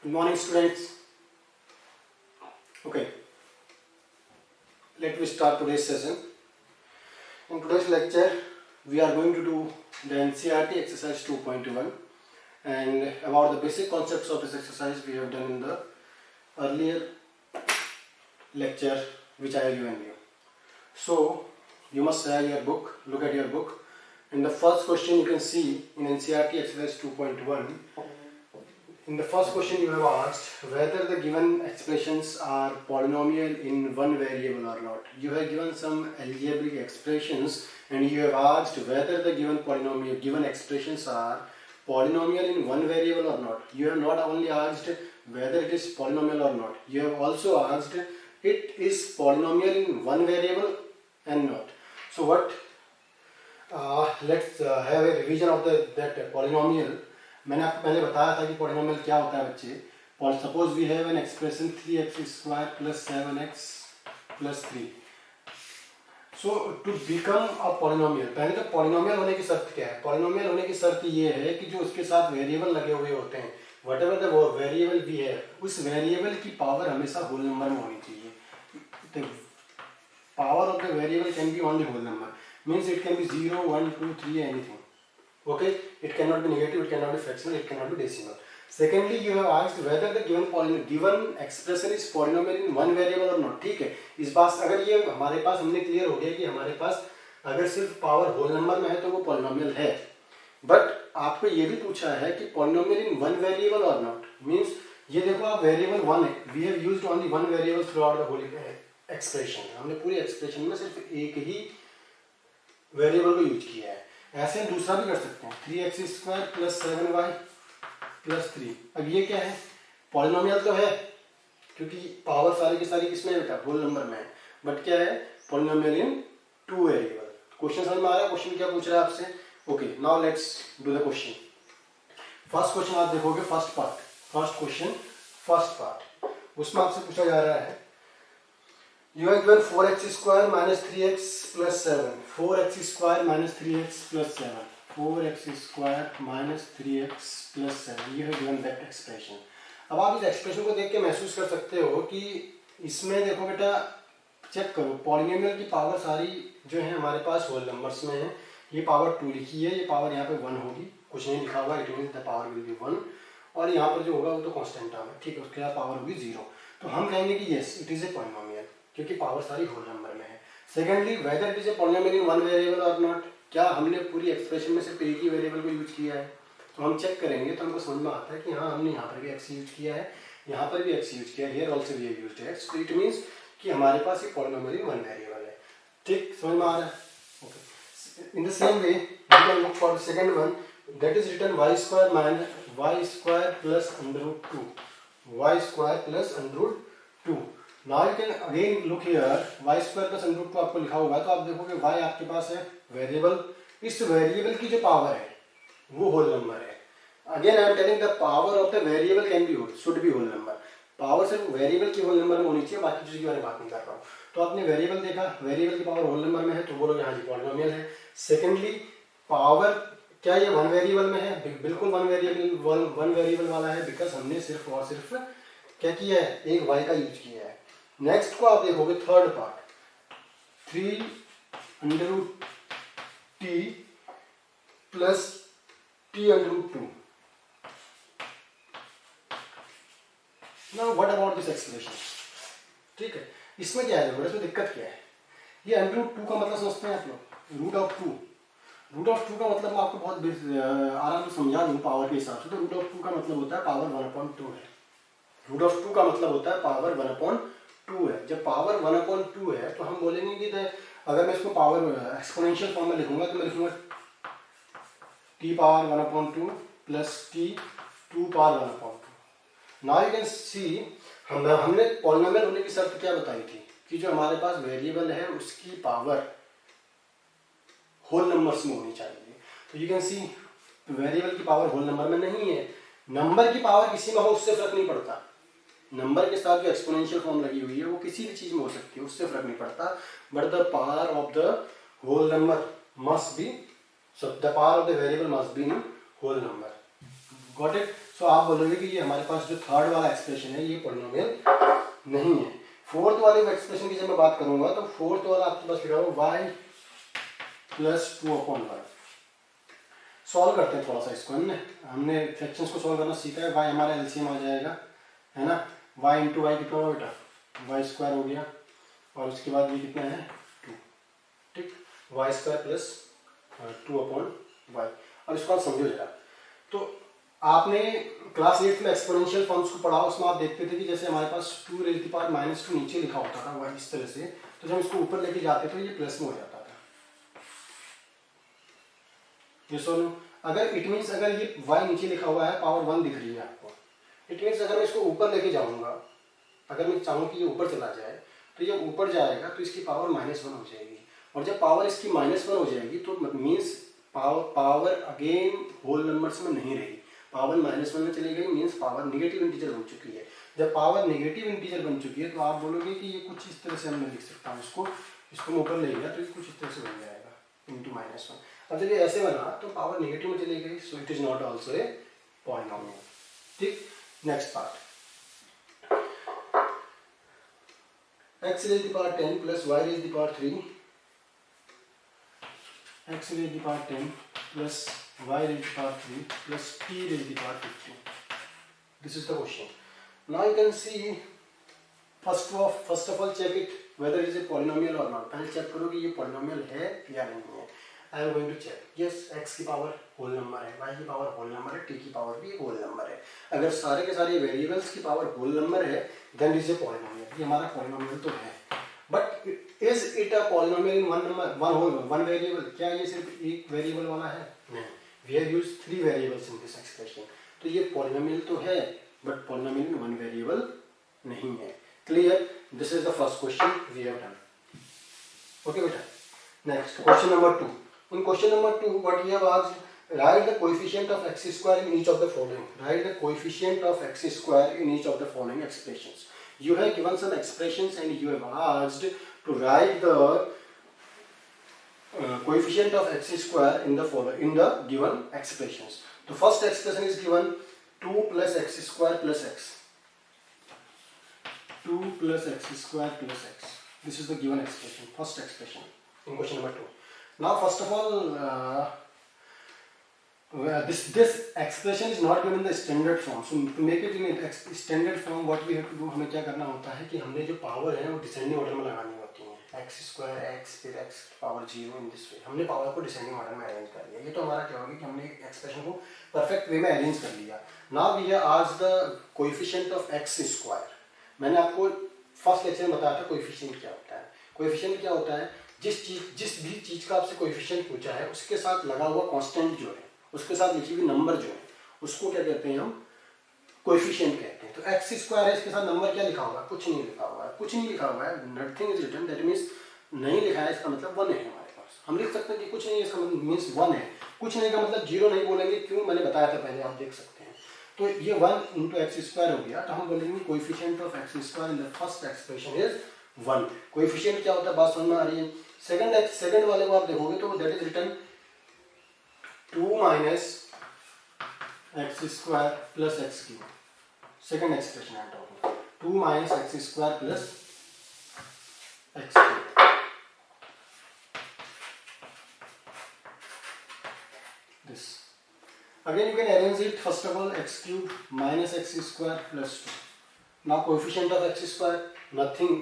Good morning, students. Okay, let me start today's session. In today's lecture, we are going to do the NCERT exercise 2.1, and about the basic concepts of this exercise we have done in the earlier lecture which I have given you. So, you must have your book, look at your book. In the first question you can see in NCERT exercise 2.1, in the first question you have asked whether the given expressions are polynomial in one variable or not. You have given some algebraic expressions and you have asked whether the given expressions are polynomial in one variable or not. You have not only asked whether it is polynomial or not, you have also asked it is polynomial in one variable and not. So what? Let's have a revision of that polynomial. मैंने आपको पहले बताया था कि polynomial क्या होता है बच्चे. Suppose we have an expression 3x² + 7x + 3. So to become a polynomial, पहले तो पॉलिनोमियल होने की शर्त क्या है? पॉलिनोमियल होने की शर्त ये है कि जो उसके साथ वेरिएबल लगे हुए होते हैं, वट एवर द वेरिएबल भी है, उस वेरिएबल की पावर हमेशा होल नंबर में होनी चाहिए. Power of the variable can be only whole number, means it can be 0, 1, 2, 3 anything. Okay, it cannot be negative, it cannot be fractional, it cannot be decimal. Secondly, you have asked whether the given expression is polynomial in one variable or not. ठीक है, इस बात अगर ये हमारे पास हमने clear हो गया कि हमारे पास अगर सिर्फ पावर होल नंबर में है तो वो पॉलिनोमियल है. बट आपको ये भी पूछा है कि पॉलिनोमियल इन वन वेरिएबल और नॉट. मीन्स ये देखो आप वेरिएबल वन है, we have used only one variable throughout the whole expression. हमने पूरी एक्सप्रेशन में सिर्फ एक ही वेरिएबल को यूज किया है. ऐसे दूसरा भी कर सकते हैं, 3x² + 7y + 3. अब ये क्या है? पॉलिनोमियल तो है क्योंकि पावर सारी की सारी किसमें है बेटा? होल नंबर में है. बट क्या है? पॉलिनोमियल इन टू वेरिएबल. क्वेश्चन समझ में आ रहा है? क्वेश्चन क्या पूछ रहा है आपसे? Okay, now let's do the question. First question आप देखोगे, फर्स्ट क्वेश्चन फर्स्ट पार्ट, उसमें आपसे पूछा जा रहा है you are given 4x² - 3x + 7. 4x² - 3x + 7. 4x² - 3x + 7. ये है given that expression. अब आप इस एक्सप्रेशन को देख के महसूस कर सकते हो कि इसमें देखो बेटा, चेक करो, पॉलिनोमियल की पावर सारी जो है हमारे पास होल नंबर्स में है. ये पावर 2 लिखी है, ये पावर यहाँ पे 1 होगी, कुछ नहीं लिखा हुआ, it means the power will be 1. और यहाँ पर जो होगा वो तो कांस्टेंट टर्म है, ठीक है, उसके बाद पावर होगी 0. तो हम कहेंगे कि yes it is a polynomial क्योंकि पावर सारी होल नंबर में है. Secondly, whether it is a polynomial in one variable और नॉट. क्या हमने पूरी एक्सप्रेशन में सिर्फ एक ही वेरिएबल को यूज किया है? तो हम चेक करेंगे तो हमको समझ में आता है कि हाँ, हमने यहाँ पर भी x यूज किया है, यहाँ पर भी x यूज किया है, here also we have used x. तो इट मींस कि हमारे पास ये पॉलिनोमियल इन वन वेरिएबल है. ठीक, समझ में आ रहा है? Okay, in the same way we can look for the second one, that is written y² + √2. Now you can again look here, y² + √2 आपको लिखा होगा, तो आप देखोगे y आपके पास है वेरिएबल, इस वेरिएबल की जो पावर है वो होल नंबर है. Again I am telling the power of the variable can be whole, should be whole number. Power सिर्फ वेरिएबल की होल नंबर में होनी चाहिए, बाकी चीज की बारे में बात नहीं कर रहा हूँ. तो आपने वेरिएबल देखा, वेरिएबल की पावर होल नंबर में है तो बोलो यहाँ जी पॉलिनोमियल है. सेकेंडली, पावर क्या ये वन वेरिएबल में है? बिल्कुल वन वेरिएबल वाला है, बिकॉज हमने सिर्फ और सिर्फ क्या किया है? एक y का यूज किया है. नेक्स्ट को आप देखोगे, third part, 3 √t + t √2. Now what about this expression? ठीक है, इसमें क्या है? देखो इसमें दिक्कत क्या है? ये √2 का मतलब समझते हैं आप लोग? √2 का मतलब मैं आपको बहुत आराम से समझा दूं पावर के हिसाब से. तो √2 का मतलब होता है पावर 1/2 है. √2 का मतलब होता है पावर 1/2 है. जब पावर 1/2 है तो हम बोलेंगे कि अगर मैं इसको पावर एक्सपोनेंशियल फॉर्म में लिखूंगा तो मैं लिखूंगा t power 1/2 + t 2 power 1/2. Now you can see, हमने पॉलिनोमियल होने की शर्त क्या बताई थी कि जो हमारे पास वेरिएबल है उसकी पावर होल नंबर्स में होनी चाहिए. तो यू कैन सी वेरिएबल की पावर होल नंबर में नहीं है. नंबर की पावर किसी में हो उससे फर्क नहीं पड़ता. नंबर के साथ जो एक्सपोनेंशियल फॉर्म लगी हुई है वो किसी भी चीज में हो सकती है, उससे फर्क नहीं पड़ता. But the power of the whole number must be, so the power of the variable must be in whole number. Got it. So आप बोलोगे कि ये हमारे पास जो थर्ड वाला एक्सप्रेशन है ये पॉलिनोमियल नहीं है। फोर्थ वाले एक्सप्रेशन की जब मैं बात करूंगा तो फोर्थ वाला आपके पास लिखा होगा y प्लस 2/y। सॉल्व करते हैं थोड़ा सा इसको, हमने फ्रैक्शंस को सॉल्व करना सीखा है। y हमारा एलसीएम आ जाएगा, है ना। y इंटू वाई कितना होगा बेटा, वाई स्क्वायर हो गया, और उसके बाद ये कितना है 2, ठीक। Y square plus 2/y। और इसको आप समझो जरा। तो आपने क्लास 8 में एक्सपोनेंशियल फंक्शंस को पढ़ा, उसमें आप देखते थे कि जैसे हमारे पास 2 रेज़ दी पावर -2 नीचे लिखा होता था वह इस तरह से, तो जब इसको ऊपर लेके जाते तो ये प्लस में हो जाता था। ये सुनो, अगर इट मीन्स अगर ये y नीचे लिखा हुआ है, पावर 1 दिख रही है आपको, इट मीन्स अगर मैं इसको ऊपर लेके जाऊंगा, अगर मैं चाहूँ कि ये ऊपर चला जाए तो ये ऊपर जाएगा तो इसकी पावर -1 हो जाएगी, और जब पावर इसकी -1 हो जाएगी तो means power again whole numbers में नहीं रही, पावर -1 में चली गई, मीन्स पावर नेगेटिव इंटीजर बन चुकी है। जब पावर नेगेटिव इंटीजर बन चुकी है तो आप बोलोगे कि ये कुछ इस तरह से मैं लिख सकता हूँ, इसको मैं ऊपर ले गया तो ये कुछ इस तरह से बन जाएगा इंटू -1। अब जब ये ऐसे बना तो पावर नेगेटिव में चली गई, so it is not also a polynomial, ठीक। Next part, x raised to the power 10 plus y raised to the power 3, x raised to the power 10 plus y raised to the power 3 plus t raised to the power 15. This is the question. Now you can see, first of all check it whether it is a polynomial or not. पहले check करो कि ये polynomial है या नहीं है। I am going to check. Yes, x की power whole number है, y की पावर होल नंबर है, t की पावर भी होल नंबर है। अगर सारे के सारे वेरिएबल्स की पावर होल नंबर है then it is a polynomial, ये हमारा polynomial तो है। But is it a polynomial in one number, one variable? क्या ये सिर्फ एक वेरिएबल वाला है? नहीं। We have used 3 variables in this expression. तो ये polynomial तो है, but polynomial in one variable नहीं है। Clear? This is the first question we have done. Okay बेटा। Next, question number 2. In question number 2, what we have asked, write the coefficient of x square in each of the following. Write the coefficient of x square in each of the following expressions. You have given some expressions and you have asked to write the coefficient of x square in the given expressions. The first expression is given 2 plus x square plus x. 2 plus x square plus x. This is the given expression, first expression in question number 2. Now first of all, this expression is not given in the standard form. So to make it in a standard form, what we have to do, हमें क्या करना होता है कि हमने जो power है वो डिसेंडिंग ऑर्डर में लगानी होती है। x स्क्वायर x फिर x power 0 in this way, हमने पावर को डिसेंडिंग ऑर्डर में अरेंज कर लिया। ये तो हमारा क्या होगा कि हमने एक्सप्रेशन को परफेक्ट वे में अरेंज कर लिया। Now we have asked the coefficient of x square. मैंने आपको फर्स्ट लेक्चर में बताया था कोएफिशिएंट क्या होता है। कोएफिशिएंट क्या होता है, जिस भी चीज का आपसे कोएफिशिएंट पूछा है उसके साथ लगा हुआ कांस्टेंट जो है, उसके साथ लिखी हुई नंबर जो है, उसको क्या कहते हैं हम, कोएफिशिएंट कहते हैं। तो x स्क्वायर है, इसके साथ नंबर क्या लिखा हुआ है, कुछ नहीं लिखा हुआ है, कुछ नहीं लिखा हुआ है, nothing is written, that means नहीं लिखा है, इसका मतलब 1 है हमारे पास। हम लिख सकते हैं कि कुछ नहीं है, इसका मतलब मींस 1 है। कुछ नहीं का मतलब 0 नहीं बोलेंगे, क्यों, मैंने बताया था पहले, आप देख सकते हैं। तो ये 1 into x स्क्वायर हो गया, तो हम बोलेंगे coefficient of x square in the first expression is 1। Coefficient क्या होता है, बात समझ में आ रही है। सेकंड वाले को आप देखोगे तो that is written 2 minus x square plus x cube. Second expression I am talking. 2 minus x square plus x cube. This. Again you can arrange it. First of all, x cube minus x square plus 2. Now coefficient of x square, nothing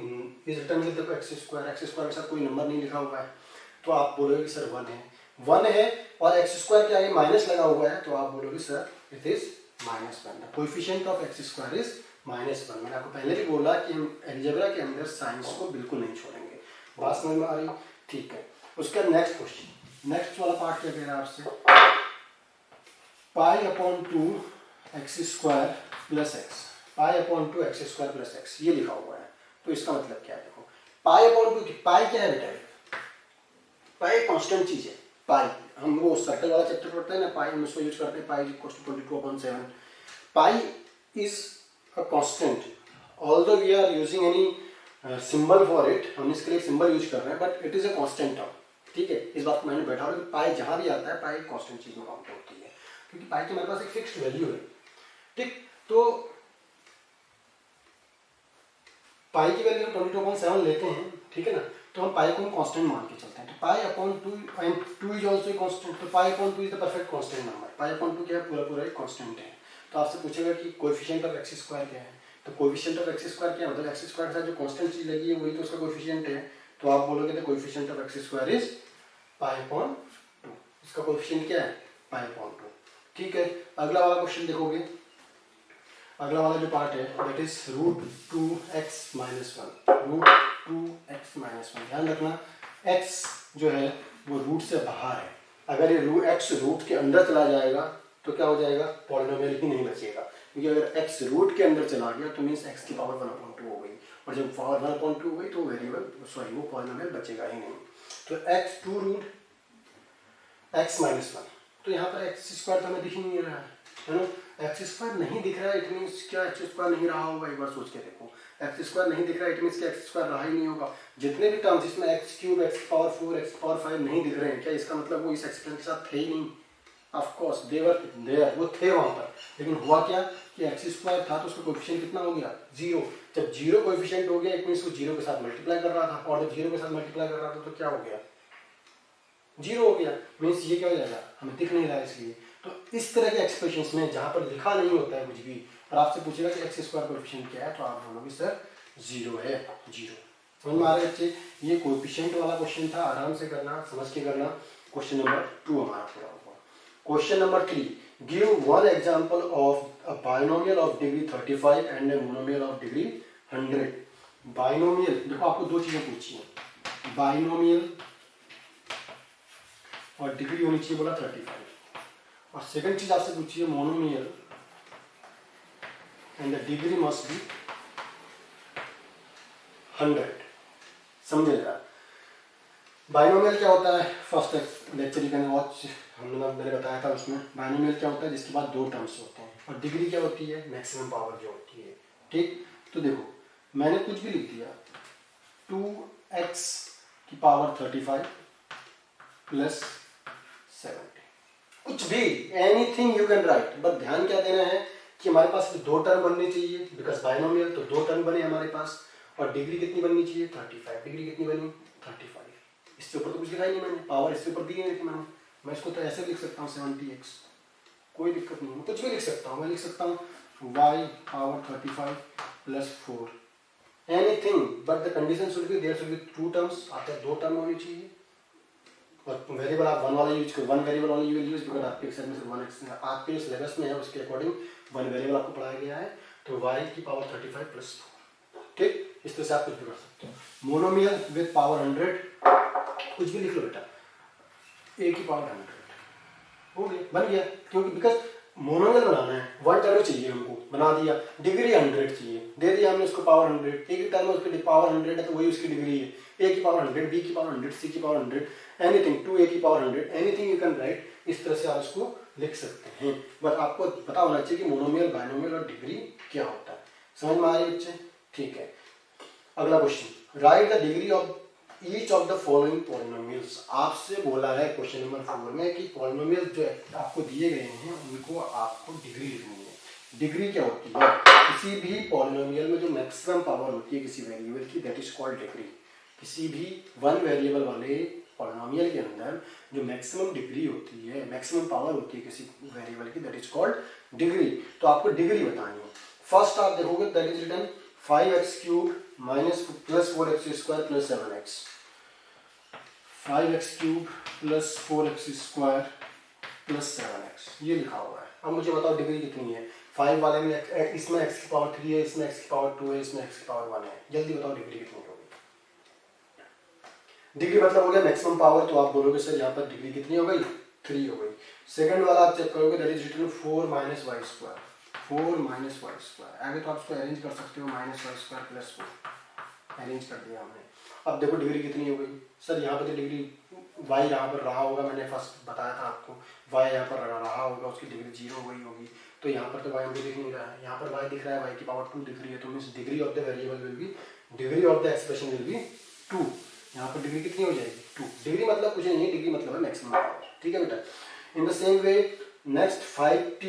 is written with the x square. x square के साथ कोई number नहीं लिखा हुआ है, तो आप बोलोगे सर 1 है और x स्क्वायर के आगे माइनस लगा हुआ है, तो आप बोलोगे sir it is -1। Coefficient of x square is -1। मैंने आपको पहले भी बोला कि हम अलजेब्रा के अंदर साइंस को बिल्कुल नहीं छोड़ेंगे। बात समझ में आ रही, ठीक है। उसका नेक्स्ट क्वेश्चन, नेक्स्ट वाला पार्ट क्या कह रहा है आपसे, π/2 x square plus x, π/2 x square plus x, ये लिखा हुआ है। तो इसका मतलब क्या है, देखो π/2 पाई क्या है बेटा, पाई कांस्टेंट चीज है। पाई हम वो सर्कल वाला चैप्टर पढ़ते हैं ना, पाई हम उसको यूज करते हैं, pi equals to 22/7। Pi is a constant, although we are using any symbol for it, हम इसके लिए सिंबल यूज कर रहे हैं, but it is a constant term, ठीक है। इस बात को मैंने बैठा रहा कि पाई जहां भी आता है, पाई कांस्टेंट चीज में काउंट होती है। क्योंकि पाई की हमारे पास एक फिक्स्ड वैल्यू है। ठीक, तो पाई की वैल्यू 22.7 लेते हैं, ठीक है ना, तो हम पाई को हम कांस्टेंट मान के चलते हैं। तो pi upon 2 and 2 is also constant, तो pi upon 2 is the perfect constant number. Pi upon 2 क्या है, पूरा पूरा एक कांस्टेंट है। तो आपसे पूछेगा कि कोएफिशिएंट ऑफ एक्स स्क्वायर क्या है, तो कोएफिशिएंट ऑफ एक्स स्क्वायर क्या है, मतलब एक्स स्क्वायर के साथ जो कांस्टेंट चीज लगी है वही तो उसका कोएफिशिएंट है। तो आप बोलोगे the coefficient of x square is pi upon 2। इसका कोएफिशिएंट क्या है, पाई अपॉन 2। ठीक है, अगला वाला क्वेश्चन देखोगे, अगला वाला जो पार्ट है दैट इज √2x - 1, √2x - 1। ध्यान रखना x जो है वो रूट से बाहर है। अगर ये x रूट के अंदर चला जाएगा तो क्या हो जाएगा, पॉलिनोमियल ही नहीं बचेगा, क्योंकि अगर x रूट के अंदर चला गया तो मीन्स x की पावर 1/2 हो गई, और जब पावर 1/2 हो गई तो वेरिएबल वो पॉलिनोमियल बचेगा ही नहीं। तो x 1, तो यहाँ पर एक्स स्क्वायर तो हमें दिख ही नहीं रहा है ना, एक्स स्क्वायर नहीं दिख रहा है, इट मीन्स क्या एक्स स्क्वायर नहीं रहा होगा, एक बार सोच के देखो। एक्स स्क्वायर नहीं दिख रहा है, इट मीन्स क्या एक्स स्क्वायर रहा ही नहीं होगा। जितने भी टर्म्स इसमें x cube, x power 4, x power 5 नहीं दिख रहे हैं, क्या इसका मतलब वो इस एक्सप्रेशन के साथ थे ही नहीं? Of course they were there, वो थे वहां पर, लेकिन हुआ क्या कि एक्स स्क्वायर था तो उसका कोएफिशिएंट कितना हो गया, 0। जब 0 कोएफिशिएंट हो गया इट मीन्स वो 0 के साथ मल्टीप्लाई कर रहा था, और जब 0 के साथ मल्टीप्लाई कर रहा था तो क्या हो गया, 0 हो गया। मीन्स ये क्या हो जाएगा, हमें दिख नहीं रहा है इसलिए। तो इस तरह के एक्सप्रेशंस में जहां पर लिखा नहीं होता है कुछ भी और आपसे पूछेगा कि एक्स स्क्वायर कोएफिशिएंट क्या है, तो आप बोलोगे सर 0 है, 0। समझ में आ रहा है बच्चे, ये कोएफिशिएंट वाला क्वेश्चन था, आराम से करना, समझ के करना। क्वेश्चन नंबर 2 हमारा पूरा हुआ। Question number 3, give one example of a binomial of degree 35 and a monomial of degree 100। Binomial, देखो आपको दो चीजें पूछी है, बाइनोमियल और डिग्री होनी चाहिए बोला 35, और सेकंड चीज आपसे पूछी है monomial and the degree must be 100। समझे जरा, बाइनोमियल क्या होता है, first lecture you can watch, मैंने बताया था उसमें। बाइनोमियल क्या होता है, जिसके बाद दो टर्म्स होते हैं, और डिग्री क्या होती है, मैक्सिमम पावर जो होती है। ठीक, तो देखो मैंने कुछ भी लिख दिया, 2x की पावर 35 प्लस 70, कुछ भी, anything you can write, but ध्यान क्या देना है कि हमारे पास दो टर्म बननी चाहिए, बिकॉज बाइनोमियल तो दो टर्म बने हमारे पास, और डिग्री कितनी बननी चाहिए, 35। डिग्री कितनी बनी, 35। इससे ऊपर तो कुछ लिखा ही नहीं मैंने, पावर इससे ऊपर दी नहीं थी मैंने, मैं इसको तो ऐसे लिख सकता हूँ 70x, कोई दिक्कत नहीं है, कुछ भी लिख सकता हूँ। मैं लिख सकता हूँ y power 35 plus 4, anything, but the condition should be there should be two terms, आपके दो टर्म होनी चाहिए, और वेरिएबल आप वन वाला यूज करो, वन वेरिएबल वाला यू विल यूज, बिकॉज़ आपके एग्जाम में से वन आपके सिलेबस में है, उसके अकॉर्डिंग वन वेरिएबल आपको पढ़ाया गया है। तो y की पावर 35 प्लस 4, ठीक, इस तरह से आप कुछ भी कर सकते हो। मोनोमियल विद पावर 100, कुछ भी लिख लो बेटा, a की पावर 100 हो गया, बन गया, क्योंकि बिकॉज मोनोमियल बनाना है, वन टर्म चाहिए हमको, बना दिया। डिग्री 100 चाहिए, दे दिया हमने उसको पावर 100, एक ही टर्म में उसकी पावर 100 है तो वही उसकी डिग्री है, a की पावर 100, b की पावर 100, c की पावर 100, एनीथिंग, 2a की power 100, anything you can write, इस तरह से आप इसको लिख सकते हैं। बट आपको पता होना चाहिए कि मोनोमियल, बाइनोमियल और डिग्री क्या होता है। समझ में आ रही है बच्चे, ठीक है। अगला question, right the degree of each of the following polynomials. आपसे बोला है क्वेश्चन नंबर 4 में कि पॉलिनोमियल जो आपको दिए गए हैं उनको आपको डिग्री लिखनी है। डिग्री क्या होती है, किसी भी पॉलिनोमियल में जो मैक्सिमम पावर होती है किसी वेरिएबल की, दैट इज कॉल्ड डिग्री। किसी भी वन वेरिएबल वाले पॉलिनोमियल के अंदर जो मैक्सिमम डिग्री होती है, मैक्सिमम पावर होती है किसी वेरिएबल की, दैट इज कॉल्ड डिग्री। तो आपको डिग्री बतानी है। फर्स्ट आप देखोगे that is written 5x³ minus plus 4x² plus 7x, 5x³ plus 4x² plus 7x, ये लिखा हुआ है। अब मुझे बताओ डिग्री कितनी है। 5 वाले में इसमें x की पावर 3 है, इसमें x की पावर 2 है, इसमें x की पावर 1 है। जल्दी बताओ डिग्री कितनी होगी। डिग्री मतलब हो गया मैक्सिमम पावर, तो आप बोलोगे सर यहाँ पर डिग्री कितनी हो गई, 3 हो गई। सेकंड वाला आप चेक करोगे that is written 4 minus y², 4 minus y²। आगे तो आप इसको अरेंज कर सकते हो, माइनस y² प्लस 4 अरेंज कर दिया हमने। अब देखो डिग्री कितनी हो गई सर, यहाँ पर तो डिग्री y यहाँ पर रहा होगा, मैंने फर्स्ट बताया था आपको, y यहाँ पर रहा होगा, उसकी डिग्री 0 हो गई होगी। तो यहाँ पर तो y मुझे दिख नहीं रहा है, यहाँ पर y दिख रहा है, y की पावर 2 दिख रही है, तो means degree of the variable will be, degree of the expression will be 2। यहाँ पर डिग्री कितनी हो जाएगी, 2। डिग्री मतलब कुछ नहीं है, डिग्री मतलब है मैक्सिमम पावर, ठीक है बेटा। In the same way next 5t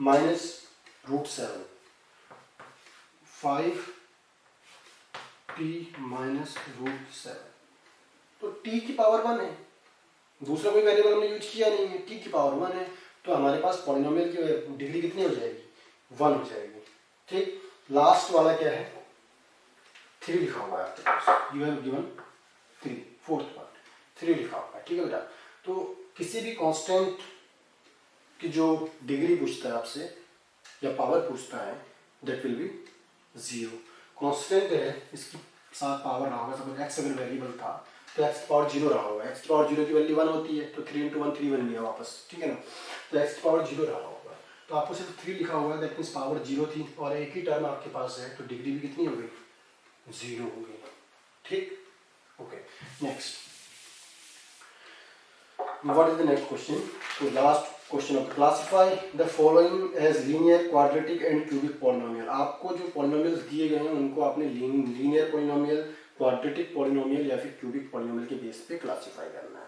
minus root 7, 5t minus root 7, तो t की पावर 1 है, दूसरा कोई वेरिएबल हमने यूज किया नहीं है, t की पावर 1 है, तो हमारे पास पॉलिनोमियल की डिग्री कितनी हो जाएगी, 1 हो जाएगी। ठीक, लास्ट वाला क्या है, 3 लिखा हुआ है आपके पास, you have given 3, fourth part 3 लिखा हुआ है। ठीक है बेटा, तो किसी भी कांस्टेंट की जो डिग्री पूछता है आपसे या पावर पूछता है, दैट विल बी 0। कांस्टेंट है, इसकी साथ पावर रहा होगा, सपोज x अगर वेरिएबल था तो x की पावर 0 रहा होगा, x की पावर 0 की वैल्यू 1 होती है, तो 3 × 1 3 बन गया वापस, ठीक है ना, तो x की पावर 0 रहा होगा, तो आपको सिर्फ 3 लिखा हुआ है, दैट मीन्स पावर 0 थी, और एक ही टर्म आपके पास है, तो डिग्री भी कितनी हो गई, 0 हो गई। ठीक, okay, next, what is the next question? So last question of classify the following as linear, quadratic and cubic polynomial। आपको जो polynomials दिए गए हैं उनको आपने linear polynomial, quadratic polynomial या फिर cubic polynomial के बेस पे क्लासीफाई करना है।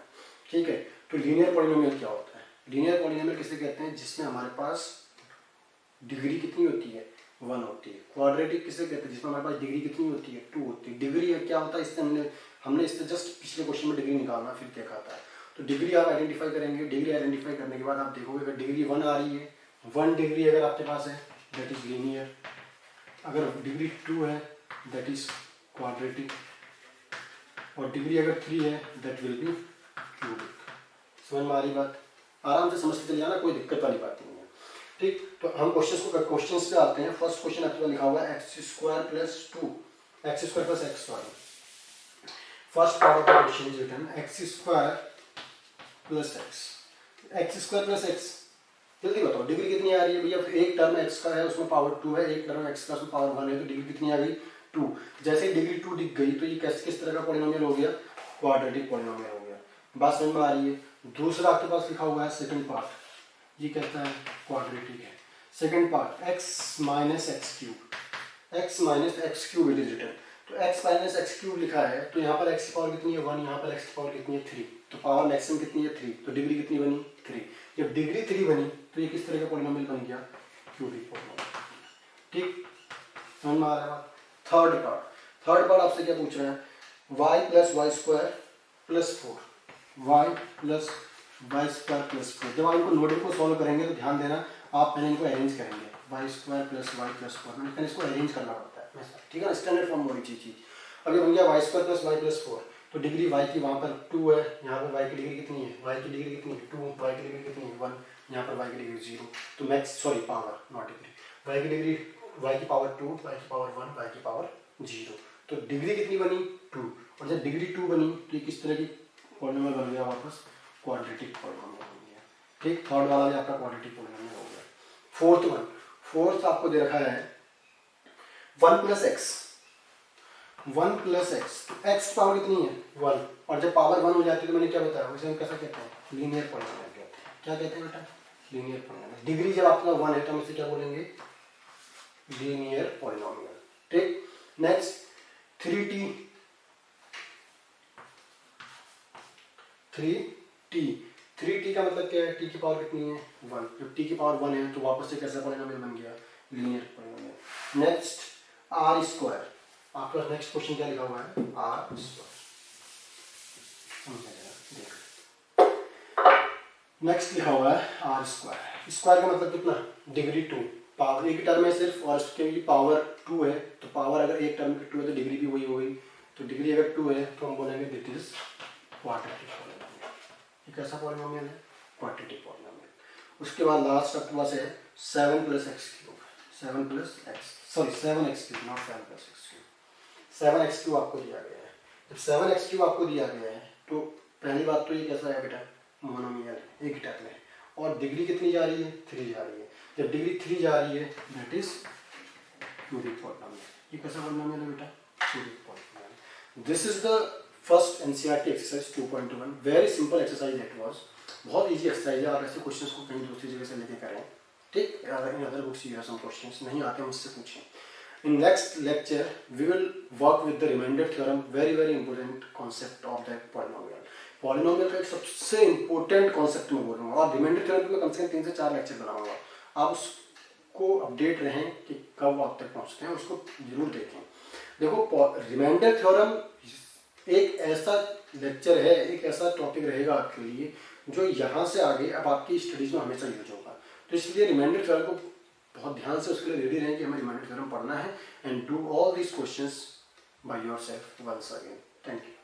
ठीक है, तो linear polynomial क्या होता है, linear polynomial किसे कहते हैं, जिसमें हमारे पास डिग्री कितनी होती है, 1 होती है। क्वाड्रेटिक किसे कहते हैं, जिसमें हमारे पास डिग्री कितनी होती है, 2 होती है। डिग्री क्या होता है, इससे हमने इससे जस्ट पिछले क्वेश्चन में डिग्री निकालना फिर क्या खाता है, तो डिग्री आप आइडेंटिफाई करेंगे, डिग्री आइडेंटिफाई करने के बाद आप देखोगे अगर डिग्री 1 आ रही है, 1 डिग्री अगर आपके पास है दैट इज लीनियर, अगर डिग्री 2 है दैट इज क्वाड्रेटिक, और डिग्री अगर 3 है दैट विल बी क्यूबिक। समझ में आ रही बात, आराम से समझते चले जाना, कोई दिक्कत वाली बात नहीं है। ठीक, तो हम क्वेश्चंस पे आते हैं। फर्स्ट क्वेश्चन आपके पास लिखा हुआ है x² + 2, x² + x sorry, first part of the question is written x² + x, x² + x, जल्दी बताओ डिग्री कितनी आ रही है भैया, एक टर्म x का है उसमें पावर 2 है, एक टर्म x का उसमें पावर 1 है, तो डिग्री कितनी आ गई, 2। जैसे ही डिग्री 2 दिख गई तो ये किस तरह का पॉलिनोमियल हो गया, क्वाड्रेटिक पॉलिनोमियल हो गया। बात समझ में आ रही है। दूसरा आपके पास लिखा हुआ है सेकंड पार्ट, ये कहता है क्वाड्रेटिक है। Second part x - x³, x - x³ it is written, तो x - x³ लिखा है, तो यहाँ पर x की पावर कितनी है 1, यहाँ पर x की पावर कितनी है 3, तो पावर मैक्सिमम कितनी है 3, तो डिग्री कितनी बनी 3। जब डिग्री 3 बनी तो ये किस तरह का पॉलिनोमियल बन गया, क्यूबिक पॉलिनोमियल। ठीक, समझ में आ रहा है। थर्ड पार्ट आपसे क्या पूछ रहा है, y + y² + 4, y + y² + 4। जब आप इनको नोटेबल को सॉल्व करेंगे तो ध्यान देना, आप पहले इनको अरेंज करेंगे, y² + y + 4, मैंने इसको अरेंज करना पड़ता है, ठीक है ना, स्टैंडर्ड फॉर्म होनी चाहिए चीज। अभी बन गया y² + y + 4, तो डिग्री y की वहाँ पर 2 है, यहाँ पर y की डिग्री कितनी है, y की डिग्री कितनी है 2, y की डिग्री कितनी है 1, यहाँ पर y की डिग्री 0, तो max sorry power not degree, y की डिग्री y की पावर 2, y की पावर 1, y की पावर 0, तो डिग्री कितनी बनी 2, और जब डिग्री 2 बनी तो ये किस तरह की पॉलिनोमियल बन गया, वापस क्वाड्रेटिक पॉलिनोमियल बन गया। ठीक, थर्ड वाला भी आपका क्वाड्रेटिक पॉलिनोमियल हो गया। फोर्थ आपको दे रखा है 1 + x, 1 + x, तो x की पावर कितनी है 1, और जब पावर 1 हो जाती है तो मैंने क्या बताया, उसे हम कैसा कहते हैं, लीनियर पॉलिनोमियल कहते हैं। क्या कहते हैं बेटा, लीनियर पॉलिनोमियल। डिग्री जब आपका 1 है तो हम इसे क्या बोलेंगे, लीनियर पॉलिनोमियल। ठीक, नेक्स्ट 3t का मतलब क्या है, t की पावर कितनी है 1, जब t की पावर 1 है तो वापस से कैसा पॉलिनोमियल बन गया, लीनियर पॉलिनोमियल। नेक्स्ट r², आपका नेक्स्ट क्वेश्चन क्या लिखा हुआ है, r², नेक्स्ट लिखा हुआ है r²। स्क्वायर का मतलब कितना, डिग्री 2, पावर एक टर्म है सिर्फ, और उसके पावर 2 है, तो पावर अगर एक टर्म की 2 है तो डिग्री भी वही हो गई, तो डिग्री अगर 2 है तो हम बोलेंगे दिट इज क्वाड्रेटिक पॉलिनोमियल। ये कैसा पॉलिनोमियल है, क्वाड्रेटिक पॉलिनोमियल। उसके बाद लास्ट आपके पास है 7 + x³, 7x3 not 7 + x³, 7x³ आपको दिया गया है। जब 7x³ आपको दिया गया है तो पहली बात तो ये कैसा है बेटा, मोनोमियल, एक टर्म है, और डिग्री कितनी जा रही है 3 जा रही है। जब डिग्री 3 जा रही है दैट इज क्यूबिक पॉलिनोमियल। ये कैसा पॉलिनोमियल है बेटा, cubic polynomial. This is the first NCERT exercise 2.1, very simple exercise that was, बहुत इजी एक्सरसाइज है, आप ऐसे क्वेश्चंस को कहीं दूसरी जगह से लेके करें। ठीक, in other books you have some questions, नहीं आते मुझसे पूछें। In next lecture we will work with the remainder theorem, very important concept of that polynomial. Polynomial का एक सबसे इंपॉर्टेंट कॉन्सेप्ट मैं बोल रहा हूँ, और रिमाइंडर थ्योरम में कम से कम 3 से 4 लेक्चर बनाऊंगा। आप उसको अपडेट रहें कि कब आप तक पहुँचते हैं, उसको जरूर देखें। देखो रिमाइंडर थ्योरम एक ऐसा लेक्चर है, एक ऐसा टॉपिक रहेगा आपके लिए जो यहाँ से आगे अब आपकी स्टडीज में हमेशा यूज होगा। तो इसलिए रिमाइंडर थ्योरम को बहुत ध्यान से उसके लिए रेडी रहें कि हमें रिमाइंडर थ्योरम पढ़ना है, and do all these questions by yourself once again. Thank you.